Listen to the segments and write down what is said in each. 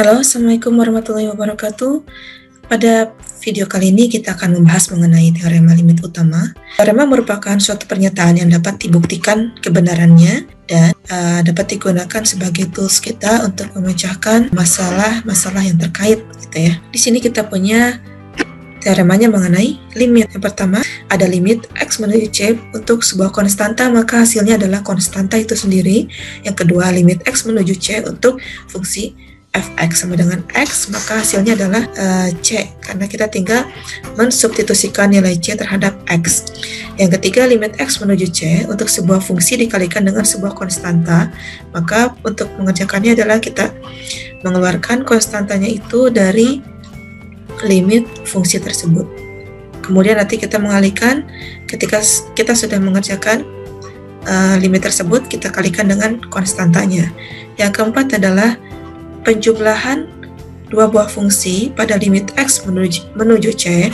Halo, Assalamualaikum warahmatullahi wabarakatuh. Pada video kali ini kita akan membahas mengenai teorema limit utama. Teorema merupakan suatu pernyataan yang dapat dibuktikan kebenarannya dan dapat digunakan sebagai tools kita untuk memecahkan masalah-masalah yang terkait, gitu ya. Di sini kita punya teoremanya mengenai limit. Yang pertama, ada limit X menuju C untuk sebuah konstanta, maka hasilnya adalah konstanta itu sendiri. Yang kedua, limit X menuju C untuk fungsi fx sama dengan x, maka hasilnya adalah c, karena kita tinggal mensubstitusikan nilai c terhadap x. Yang ketiga, limit x menuju c untuk sebuah fungsi dikalikan dengan sebuah konstanta, maka untuk mengerjakannya adalah kita mengeluarkan konstantanya itu dari limit fungsi tersebut. Kemudian nanti kita mengalihkan, ketika kita sudah mengerjakan limit tersebut, kita kalikan dengan konstantanya. Yang keempat adalah penjumlahan dua buah fungsi pada limit x menuju c,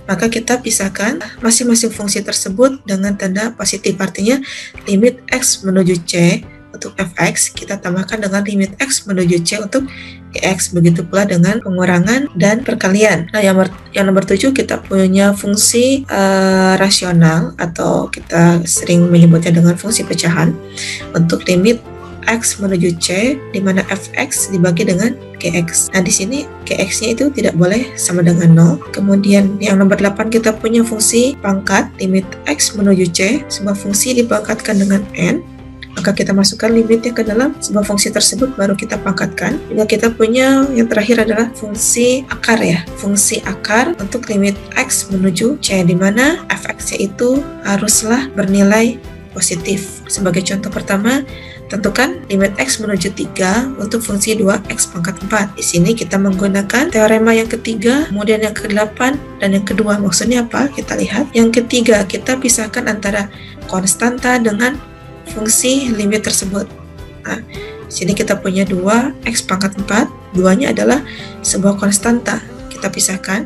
maka kita pisahkan masing-masing fungsi tersebut dengan tanda positif, artinya limit x menuju c untuk fx kita tambahkan dengan limit x menuju c untuk gx, begitu pula dengan pengurangan dan perkalian. Nah, yang nomor 7 kita punya fungsi rasional atau kita sering menyebutnya dengan fungsi pecahan untuk limit x menuju c, di mana fx dibagi dengan gx. Nah, di sini gx-nya itu tidak boleh sama dengan 0. Kemudian yang nomor 8 kita punya fungsi pangkat, limit x menuju c, sebuah fungsi dipangkatkan dengan n, maka kita masukkan limitnya ke dalam sebuah fungsi tersebut, baru kita pangkatkan. Juga kita punya yang terakhir adalah fungsi akar ya, fungsi akar untuk limit x menuju c, di mana fx-nya itu haruslah bernilai positif. Sebagai contoh pertama, tentukan limit x menuju 3 untuk fungsi 2x pangkat 4. Di sini kita menggunakan teorema yang ketiga, kemudian yang ke-8 dan yang kedua. Maksudnya apa? Kita lihat. Yang ketiga, kita pisahkan antara konstanta dengan fungsi limit tersebut. Nah, di sini kita punya 2x pangkat 4. Duanya adalah sebuah konstanta. Kita pisahkan.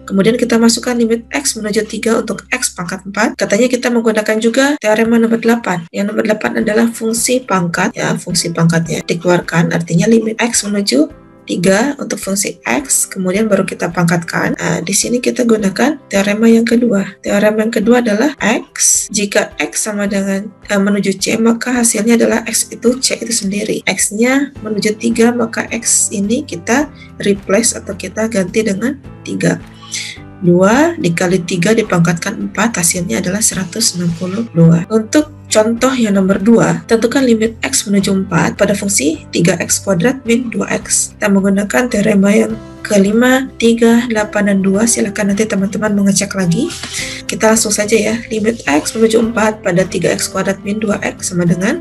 Kemudian kita masukkan limit x menuju 3 untuk x pangkat 4. Katanya kita menggunakan juga teorema nomor 8. Yang nomor 8 adalah fungsi pangkat. Ya, fungsi pangkatnya dikeluarkan, artinya limit x menuju 3 untuk fungsi x, kemudian baru kita pangkatkan. Nah, di sini kita gunakan teorema yang kedua. Teorema yang kedua adalah x. Jika x sama dengan menuju c, maka hasilnya adalah x itu c itu sendiri. X-nya menuju 3, maka x ini kita replace atau kita ganti dengan 3. 2 dikali 3 dipangkatkan 4, hasilnya adalah 162. Untuk contoh yang nomor 2, tentukan limit x menuju 4 pada fungsi 3x kuadrat min 2x. Kita menggunakan teorema yang kelima, 3, 8, dan 2. Silakan nanti teman-teman mengecek lagi. Kita langsung saja ya, limit x menuju 4 pada 3x kuadrat min 2x sama dengan,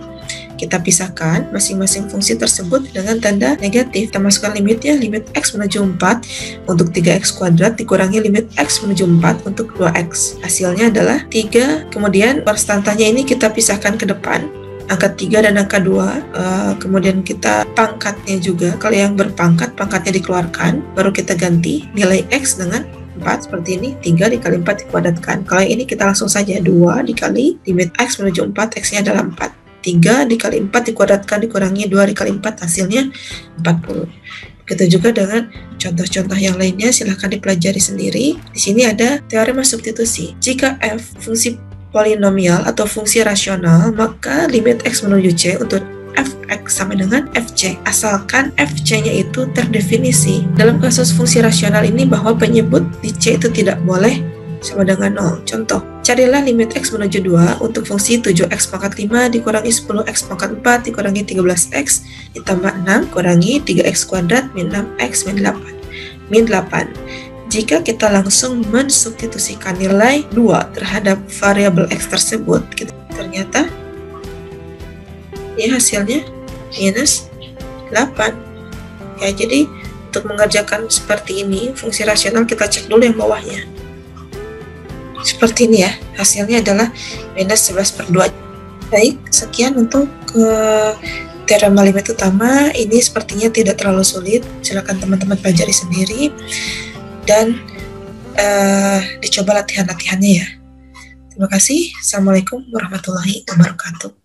kita pisahkan masing-masing fungsi tersebut dengan tanda negatif. Kita masukkan limitnya, limit x menuju 4 untuk 3x kuadrat dikurangi limit x menuju 4 untuk 2x. Hasilnya adalah 3, kemudian konstantanya ini kita pisahkan ke depan, angka 3 dan angka 2, kemudian kita pangkatnya juga. Kalau yang berpangkat, pangkatnya dikeluarkan, baru kita ganti nilai x dengan 4 seperti ini, 3 dikali 4 dikuadratkan. Kalau ini kita langsung saja, 2 dikali limit x menuju 4, x-nya adalah 4. 3 dikali 4 dikuadratkan dikurangi 2 dikali 4, hasilnya 40. Begitu juga dengan contoh-contoh yang lainnya, silahkan dipelajari sendiri. Di sini ada teorema substitusi. Jika f fungsi polinomial atau fungsi rasional, maka limit x menuju c untuk fx sama dengan fc, asalkan fc-nya itu terdefinisi. Dalam kasus fungsi rasional ini bahwa penyebut di c itu tidak boleh sama dengan 0. Contoh, carilah limit x menuju 2 untuk fungsi 7x pangkat 5 dikurangi 10x pangkat 4 dikurangi 13x ditambah 6 kurangi 3x kuadrat min 6x min 8. Jika kita langsung mensubstitusikan nilai 2 terhadap variabel x tersebut, ternyata ya hasilnya minus 8. Ya, jadi untuk mengerjakan seperti ini, fungsi rasional kita cek dulu yang bawahnya. Seperti ini ya, hasilnya adalah minus 11/2. Baik, sekian untuk teorema limit utama. Ini sepertinya tidak terlalu sulit, silakan teman-teman pelajari sendiri dan dicoba latihan-latihannya ya. Terima kasih. Assalamualaikum warahmatullahi wabarakatuh.